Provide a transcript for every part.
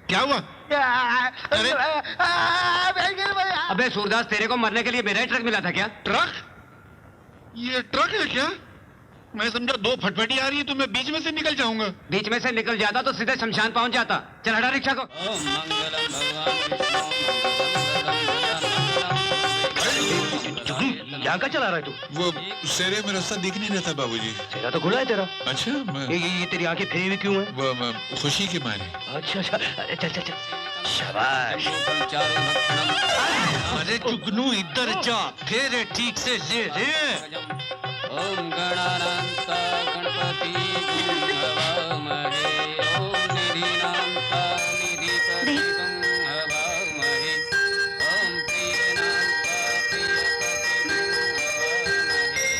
क्या हुआ? अरे अबे सूरदास, तेरे को मरने के लिए मेरा ही ट्रक मिला था क्या? ट्रक? ये ट्रक है क्या? मैं समझा दो फटफटी आ रही है तो मैं बीच में से निकल जाऊंगा। बीच में से निकल जाता तो सीधे शमशान पहुंच जाता। चल हटा रिक्शा को। यहाँ का चला रहा है तू? वो सेरे में रास्ता दिख नहीं रहता बाबूजी। चेहरा तो खुला है तेरा। अच्छा ये तेरी आंखें फिरी हुई क्यों है? वो खुशी के मारे। अच्छा अच्छा, चल चल चल, शाबाश। अरे चुगनू इधर जा, फेरे ठीक से ले रे। ओम गणानांता गणपति हवामहे ओम निधिनांता निधिपति हवामहे ओम प्रियनांता प्रियपति हवामहे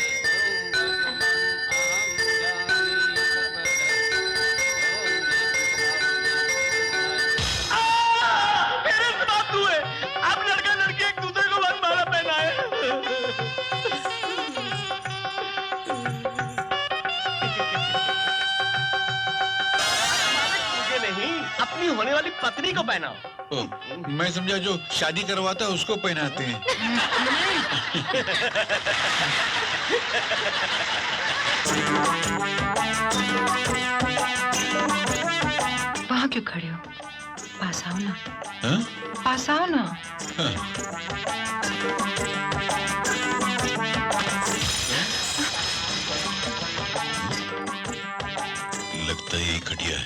ओम मेरे समाप्त हुए। अब लड़का लड़की एक दूसरे को वरमाला पहनाए। मुझे नहीं, अपनी होने वाली पत्नी को पहनाओ। मैं समझा जो शादी करवाता है उसको पहनाते हैं। वहाँ क्यों खड़े हो? पास आओ ना। हाँ? पास आओ ना। हाँ। लगता है यही खटिया है।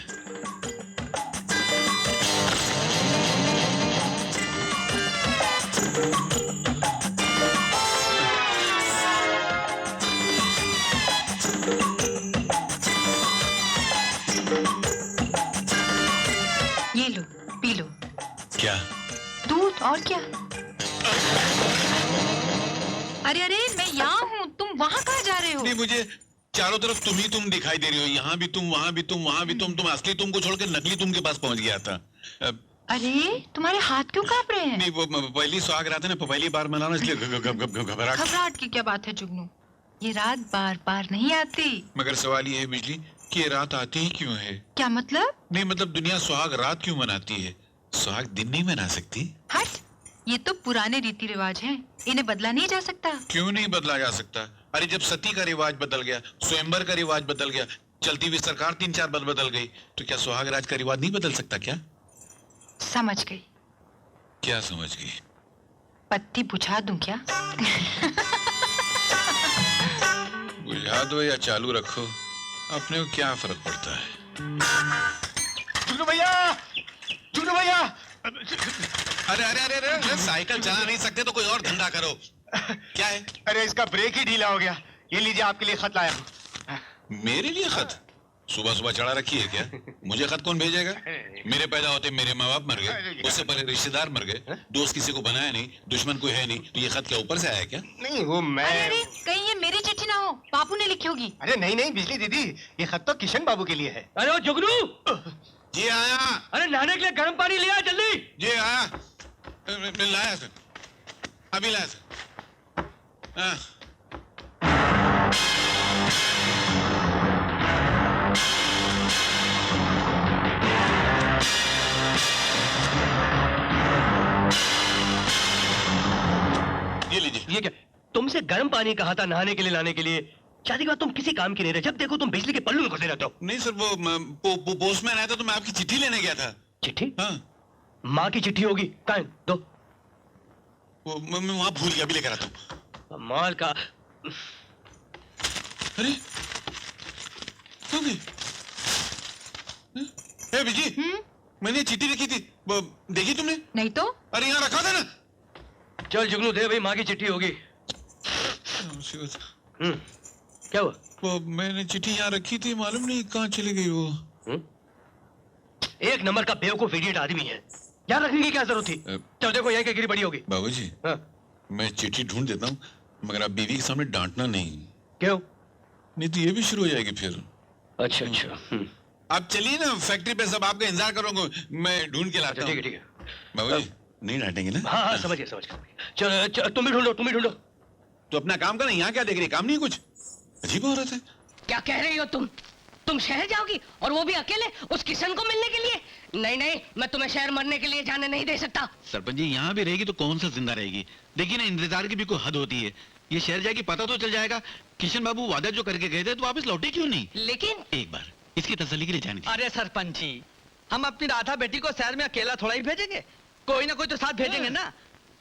ये लो, पी लो। क्या? दूध और क्या? अरे अरे, मैं यहाँ हूँ, तुम वहाँ कहाँ जा रहे हो? नहीं, मुझे चारों तरफ तुम दिखाई दे रही हो। यहाँ भी तुम, वहाँ भी तुम, वहाँ भी तुम असली तुमको छोड़ के नकली तुम के पास पहुँच गया था। अरे, तुम्हारे हाथ क्यों कांप रहे हैं? नहीं, वो पहली सुहाग रात है ना, पहली बार मनाना, इसलिए घबराहट। घबराहट की क्या बात है जुगनू? ये रात बार बार नहीं आती। मगर सवाल ये है बिजली कि ये रात आती ही क्यों है? क्या मतलब? नहीं मतलब दुनिया सुहाग रात क्यों मनाती है? सुहाग दिन नहीं मना सकती? हट, ये तो पुराने रीति रिवाज हैं, इन्हें बदला नहीं जा सकता। क्यों नहीं बदला जा सकता? अरे जब सती का रिवाज बदल गया, स्वयंवर का रिवाज बदल गया, चलती हुई सरकार 3-4 बदल गई, तो क्या सुहाग राज का रिवाज नहीं बदल सकता क्या? समझ गई। क्या समझ गई? पत्ती बुझा दूं क्या? बुझा दो या चालू रखो, अपने को क्या फर्क पड़ता है? जुगनू भैया, जुगनू भैया। अरे अरे अरे अरे, साइकिल चला नहीं सकते तो कोई और धंधा करो। क्या है? अरे इसका ब्रेक ही ढीला हो गया। ये लीजिए, आपके लिए खत लाया हूँ। मेरे लिए खत? सुबह सुबह चढ़ा रखी है क्या? मुझे खत कौन भेजेगा? मेरे पैदा होते मेरे माँ बाप मर गए, उससे पहले रिश्तेदार मर गए, दोस्त किसी को बनाया नहीं, दुश्मन कोई है नहीं, तो ये खत क्या ऊपर से आया क्या? नहीं, वो मैं। अरे कहीं ये मेरी चिट्ठी ना हो, बापू ने लिखी होगी। अरे नहीं नहीं बिजली दीदी, ये खत तो किशन बाबू के लिए है। अरे ओ जुगनू, जी आया। अरे नहाने के लिए गर्म पानी ले आ जल्दी। जी आया। मैं लाया सर, अभी लाया सर। हाँ। ये लीजिए। ये क्या? तुमसे गर्म पानी कहा था नहाने के लिए लाने के लिए। शादी के बाद तुम किसी काम की नहीं रहे, जब देखो तुम बिजली के पल्लू में घुसे रहते हो। नहीं सर, वो पोस्टमैन आया था तो मैं आपकी चिट्ठी लेने गया था। चिट्ठी? हाँ। माँ की चिट्ठी होगी। कहाँ है? दो। वो मैं वहां भूल गया, अभी लेकर आता हूँ। माल का। अरे क्यों गई? ए बिजी, मैंने चिट्ठी लिखी थी, वो देखी तुमने? नहीं तो? अरे यहाँ रखा था ना। चल जुगनू दे भाई, माँ की चिट्ठी होगी। क्या हुआ? वो मैंने चिट्ठी यहाँ रखी थी, मालूम नहीं कहाँ चली गई वो। एक नंबर का बेवकूफ इडियट आदमी है, यहाँ रखने की क्या जरूरत थी? चल देखो यहीं गिरी पड़ी होगी। बाबूजी, हाँ। मैं चिट्ठी ढूंढ देता हूँ, मगर आप बीवी के सामने डांटना नहीं। क्यों? नहीं तो ये भी शुरू हो जाएगी फिर। अच्छा अच्छा। आप चलिए ना, फैक्ट्री पे सब आपका इंतजार करूंगा, मैं ढूंढ के लाता हूँ। ठीक है ठीक है। बाबूजी नहीं डांटेंगे ना? हाँ हाँ समझ गया। चल तुम भी ढूंढो। तो अपना काम करना, यहाँ क्या देख रही है? काम नहीं कुछ? अजीब औरत है। क्या कह रही हो तुम तुम शहर जाओगी और वो भी अकेले उस किशन को मिलने के लिए? नहीं नहीं, मैं तुम्हें शहर मरने के लिए जाने नहीं दे सकता। सरपंच जी यहाँ भी रहेगी तो कौन सा जिंदा रहेगी? देखिए ना, इंतजार की भी कोई हद होती है। ये शहर जाएगी पता तो चल जाएगा। किशन बाबू वादा जो करके गए थे तो वापस लौटे क्यों नहीं? लेकिन एक बार इसकी तसल्ली के लिए जानी थी। अरे सरपंच जी, हम अपनी राधा बेटी को शहर में अकेला थोड़ा ही भेजेंगे, कोई ना कोई तो साथ भेजेंगे ना।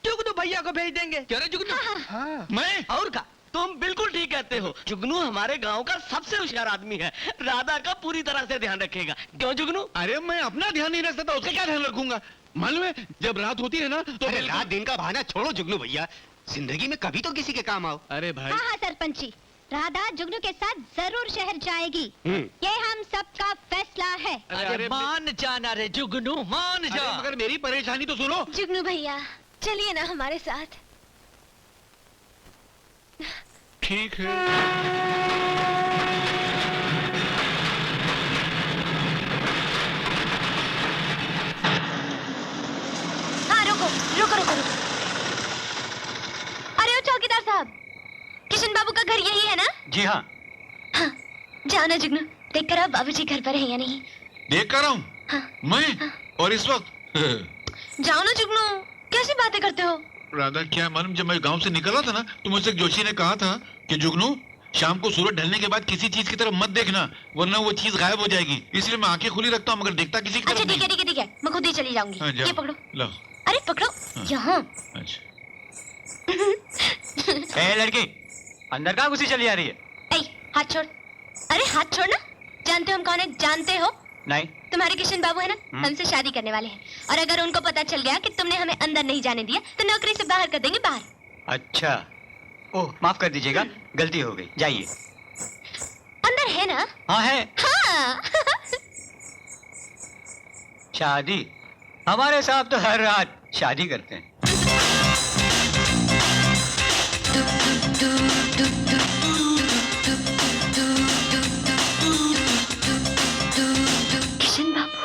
जुगनू भैया को भेज देंगे। क्यों रे जुगनू? हाँ। मैं और का तुम बिल्कुल ठीक कहते हो। जुगनू हमारे गांव का सबसे होशियार आदमी है, राधा का पूरी तरह से ध्यान रखेगा। क्यों जुगनू? अरे मैं अपना ध्यान नहीं रख सकता, उसका क्या ध्यान रखूंगा? मालूम है जब रात होती है ना तो अरे रात दिन का बहाना छोड़ो जुगनू भैया, जिंदगी में कभी तो किसी के काम आओ। अरे भाई हाँ हाँ सरपंच जी, राधा जुगनू के साथ जरूर शहर जाएगी। ये हम सबका फैसला है। अरे मान जाना रे जुगनू, मान जा। अरे मगर मेरी परेशानी तो सुनो। जुगनू भैया चलिए ना हमारे साथ। ठीक है। हाँ रुको रुको रुको रुको। अरे ओ चौकीदार साहब, किशन बाबू का घर यही है ना? जी हाँ। हाँ, जाओ ना जुगनू, देख कर आप बाबूजी घर पर है या नहीं। देख कर हूँ हाँ। मैं और इस वक्त जाओ ना जुगनू, कैसी बातें करते हो? राधा क्या मालूम, जब मैं गांव से निकला था ना तो मुझसे एक जोशी ने कहा था कि जुगनू शाम को सूरज ढलने के बाद किसी चीज की तरफ मत देखना वरना वो चीज गायब हो जाएगी। इसलिए मैं आंखें खुली रखता हूँ मगर देखता किसी की अच्छा तरफ ठीक है नहीं। ठीक है ठीक है, मैं खुद ही चली जाऊंगी। हाँ, जाओ। ये पकड़ो। लो। अरे पकड़ो यहाँ। अच्छा ए लड़की, अंदर कहाँ घुसी चली आ रही है? ऐ, हाथ छोड़। अरे हाथ छोड़ ना। जानते हो हम कौन है? जानते हो? नहीं। तुम्हारे किशन बाबू है ना, हमसे शादी करने वाले हैं और अगर उनको पता चल गया कि तुमने हमें अंदर नहीं जाने दिया तो नौकरी से बाहर कर देंगे, बाहर। अच्छा, ओह माफ कर दीजिएगा, गलती हो गई, जाइए। अंदर है ना? हाँ है। हाँ। शादी? हमारे साहब तो हर रात शादी करते हैं। किशन बाबू।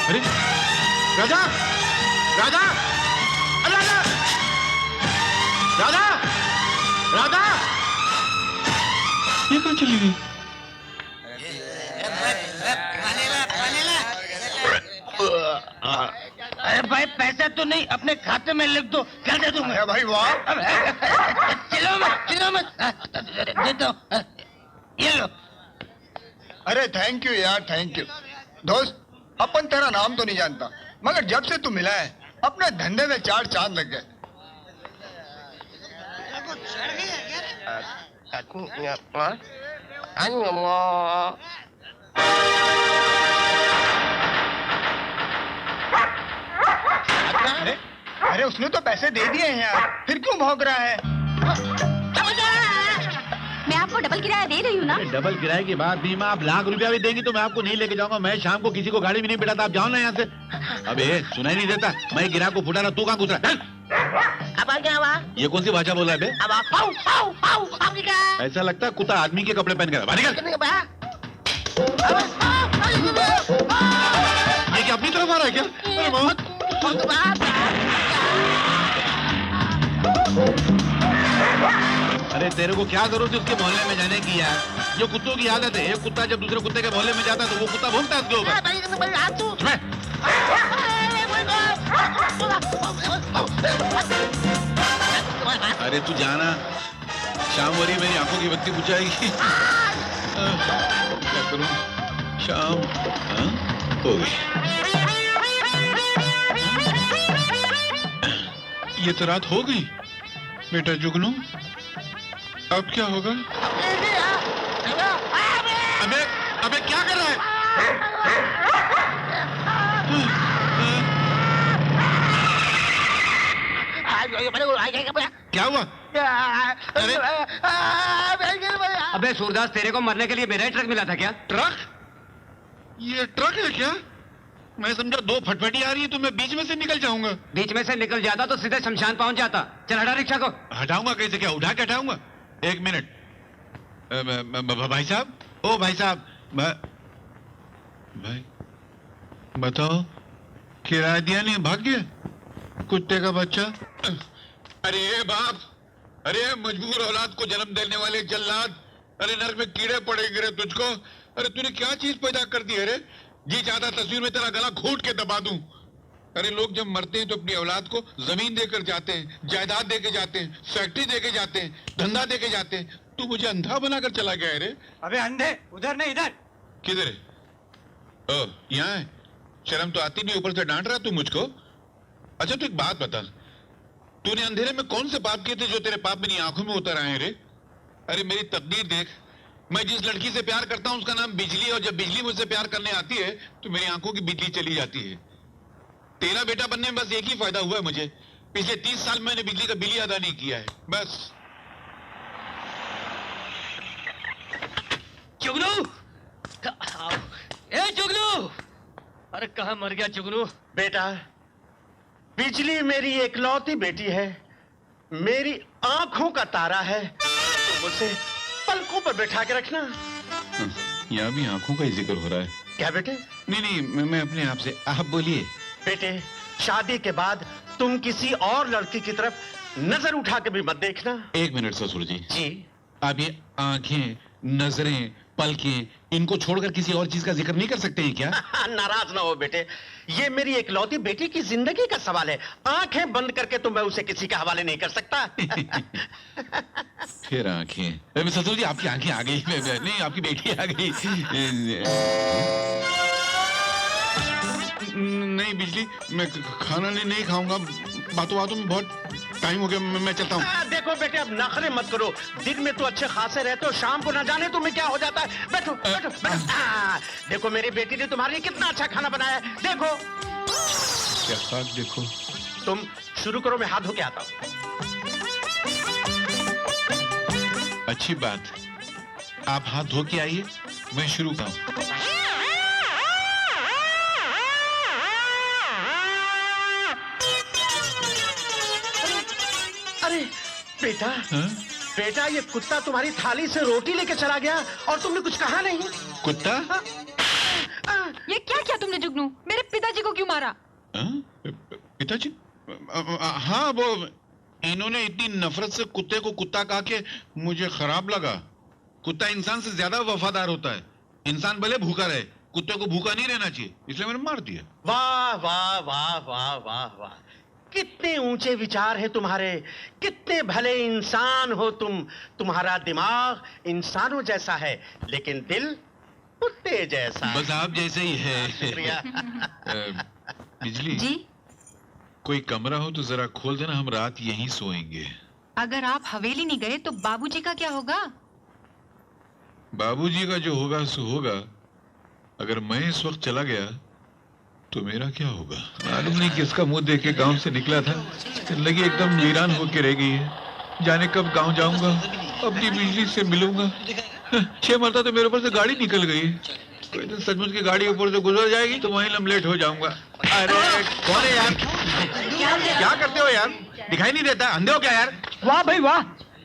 अरे राधा राधा अरे राधा राधा राधा ये कहाँ चली गई? अरे भाई पैसा तो नहीं, अपने खाते में लिख दो, क्या दे दूंगा? भाई वाह, चिल्लो मत दे दो। ये लो। अरे थैंक यू यार, थैंक यू। दोस्त, अपन तेरा नाम तो नहीं जानता मगर जब से तू मिला है अपने धंधे में चार चांद लग गए। अरे उसने तो पैसे दे दिए हैं यार, फिर क्यों भौंक रहा है? मैं आपको डबल किराया दे रही हूँ ना। डबल किराए की बात नहीं, मैं आप लाख रुपया भी देंगी तो मैं आपको नहीं लेके जाऊंगा। मैं शाम को किसी को गाड़ी भी नहीं बिठाता, आप जाओ ना यहाँ से। अबे सुनाई नहीं देता, मैं गिरा को फुटा रहा, तू कहाँ घुस रहा? अब आ गया वहाँ। ये कौन सी भाषा बोल रहा है बे? अब आप ऐसा लगता है कुत्ता आदमी के कपड़े पहन कर बाहर निकल। ये क्या अपनी तरफ आ रहा है क्या? अरे बहुत। अरे तेरे को क्या जरूरत है उसके मोहल्ले में जाने की यार? जो कुत्तों की आदत है, एक कुत्ता जब दूसरे कुत्ते के मोहल्ले में जाता है तो वो कुत्ता भौंकता है उसके ऊपर। अरे तू जाना, शाम हो रही मेरी आंखों की बत्ती बुझाएगी। क्या करूं? शाम हो गई। ये तो रात हो गई। बेटा जुगनू, अब क्या होगा? अबे अबे क्या कर रहा है? क्या हुआ? अरे अबे सूरदास, तेरे को मरने के लिए मेरा ही ट्रक मिला था क्या? ट्रक? ये ट्रक है क्या? मैं समझा दो फटफटी आ रही है तो मैं बीच में से निकल जाऊंगा। बीच में से निकल जाता तो सीधे शमशान पहुंच जाता। चल हटा रिक्शा को। हटाऊंगा कैसे, क्या उठा के हटाऊंगा? एक मिनट भाई साहब, ओ भाई साहब, भाई बताओ, किराया दिया नहीं, भाग गया कुत्ते का बच्चा। अरे बाप, अरे मजबूर औलाद को जन्म देने वाले जल्लाद, अरे नरक में कीड़े पड़ेंगे रे तुझको। अरे तूने क्या चीज पैदा कर दी है रे? जी चाहता तस्वीर में तेरा गला घोट के दबा दूं। अरे लोग जब मरते हैं तो अपनी औलाद को जमीन देकर जाते हैं, जायदाद देके जाते हैं, फैक्ट्री देके जाते हैं, धंधा देके जाते हैं। तू मुझे अंधा बनाकर चला गया है रे। अबे अंधे, उधर नहीं इधर। किधर है? ओ, यहाँ है। शर्म तो आती नहीं, ऊपर से डांट रहा तू मुझको। अच्छा तू एक बात बता, तूने अंधेरे में कौन से पाप किए थे जो तेरे पाप मेरी आंखों में उतर आए रे? अरे मेरी तकदीर देख, मैं जिस लड़की से प्यार करता हूं उसका नाम बिजली, और जब बिजली मुझसे प्यार करने आती है तो मेरी आंखों की बिजली चली जाती है। तेरा बेटा बनने में बस एक ही फायदा हुआ है मुझे, पिछले 30 साल मैंने बिजली का बिल ही अदा नहीं किया है, बस। जुगनू, ए जुगनू, अरे कहाँ मर गया जुगनू? बेटा, बिजली मेरी एकलौती बेटी है, मेरी आंखों का तारा है, तो मुझसे पलकों पर बैठा के रखना। यहाँ भी आंखों का ही जिक्र हो रहा है। क्या बेटे? नहीं, मैं अपने आप से, आप बोलिए। बेटे, शादी के बाद तुम किसी और लड़की की तरफ नजर उठा के भी मत देखना। एक मिनट ससुर जी। जी? आप ये आंखें, नजरें, पलकें, इनको छोड़कर किसी और चीज का जिक्र नहीं कर सकते हैं क्या? नाराज ना हो बेटे, ये मेरी एकलौती बेटी की जिंदगी का सवाल है। आंखें बंद करके तो मैं उसे किसी के हवाले नहीं कर सकता। फिर आंखें, ससुर जी आपकी आंखें आ गई। नहीं, आपकी बेटी आ गई। नहीं बिजली, मैं खाना नहीं खाऊंगा, बातों में बहुत टाइम हो गया, मैं चलता हूँ। देखो बेटे, अब नखरे मत करो, दिन में तो अच्छे खासे रहते हो, शाम को ना जाने तुम्हें क्या हो जाता है। बैठो बैठो बैठो। देखो मेरी बेटी ने तुम्हारे लिए कितना अच्छा खाना बनाया है, देखो। क्या हाथ देखो। तुम शुरू करो, मैं हाथ धो के आता हूँ। अच्छी बात, आप हाथ धो के आइए, मैं शुरू करूँ। अरे बेटा, बेटा ये कुत्ता तुम्हारी थाली से रोटी लेके चला गया और तुमने कुछ कहा नहीं। कुत्ता? ये क्या किया तुमने जुगनू? मेरे पिताजी को क्यों मारा? पिताजी? हाँ, वो इन्होंने इतनी नफरत से कुत्ते को कुत्ता कहा के मुझे खराब लगा। कुत्ता इंसान से ज्यादा वफादार होता है। इंसान भले भूखा रहे, कुत्ते को भूखा नहीं रहना चाहिए, इसलिए मैंने मार दिया। वाह वाह वाह वाह वाह वाह, कितने ऊंचे विचार हैं तुम्हारे, कितने भले इंसान हो तुम। तुम्हारा दिमाग इंसानों जैसा है लेकिन दिल कुत्ते जैसा। बस आप जैसे ही है। शुक्रिया। बिजली जी? कोई कमरा हो तो जरा खोल देना, हम रात यहीं सोएंगे। अगर आप हवेली नहीं गए तो बाबूजी का क्या होगा? बाबूजी का जो होगा सो होगा। अगर मैं इस वक्त चला गया तो मेरा क्या होगा? मालूम नहीं किसका मुंह देख के गांव से निकला था, जिंदगी एकदम वीरान होके रह गई है। जाने कब गांव जाऊंगा, अपनी बिजली से मिलूंगा। 6 मरता तो मेरे ऊपर से गाड़ी निकल गई। कोई दिन सचमुच की गाड़ी ऊपर से गुजर जाएगी तो वहीं लम लेट हो जाऊंगा। अरे कौन है यार? क्या करते हो यार? दिखाई नहीं देता? अंधे हो क्या यार? वाह भाई वाह,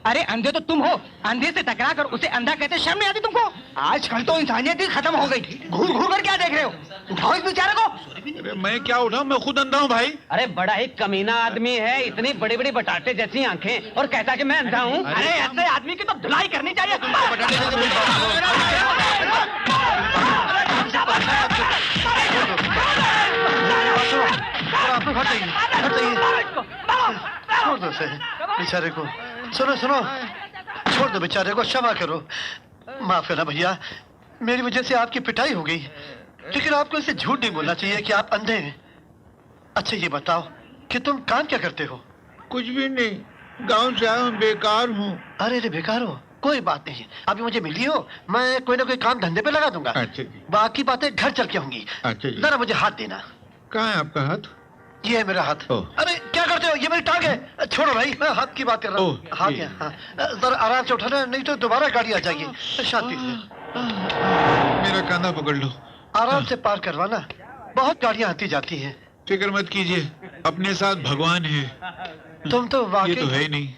अरे अंधे तो तुम हो। अंधे से टकरा कर उसे अंधा कहते शर्म नहीं आती तुमको? आजकल तो इंसानियत ही खत्म हो गई। घूर घूर कर क्या देख रहे हो? उठाओ इस बेचारे को। अरे मैं क्या उठाऊं, मैं खुद अंधा हूं भाई। अरे बड़ा ही कमीना आदमी है, इतनी बड़ी बड़ी बटाटे जैसी आंखें, और कहता कि मैं अंधा हूँ। अरे ऐसे आदमी की तो धुलाई करनी चाहिए। छोड़ दो उसे, बेचारे को। सुनो सुनो, छोड़ दो बेचारे को, क्षमा करो। माफ करना भैया, मेरी वजह से आपकी पिटाई हो गई, लेकिन आपको इसे झूठ नहीं बोलना चाहिए कि आप अंधे हैं। अच्छा ये बताओ कि तुम काम क्या करते हो? कुछ भी नहीं, गांव से आया हूं, बेकार हूँ। अरे रे बेकार हो, कोई बात नहीं, अभी मुझे मिली हो, मैं कोई ना कोई काम धंधे पे लगा दूंगा। अच्छा जी। बाकी बातें घर चल के होंगी। अच्छा जी। जरा मुझे हाथ देना। कहाँ है आपका हाथ? ये है मेरा हाथ। ओह। अरे क्या करते हो, ये मेरी टांग है। छोड़ो भाई, मैं हाथ की बात कर रहा हूँ। ओह, हाथ जी। है, हाँ। जरा आराम से उठाना, नहीं तो दोबारा गाड़ी आ जाएगी। शांति से मेरा कांधा पकड़ लो। आराम से पार करवाना। बहुत गाड़ियां आती जाती हैं। फिक्र मत कीजिए, अपने साथ भगवान है। तुम तो ये वाकई तो है ही नहीं।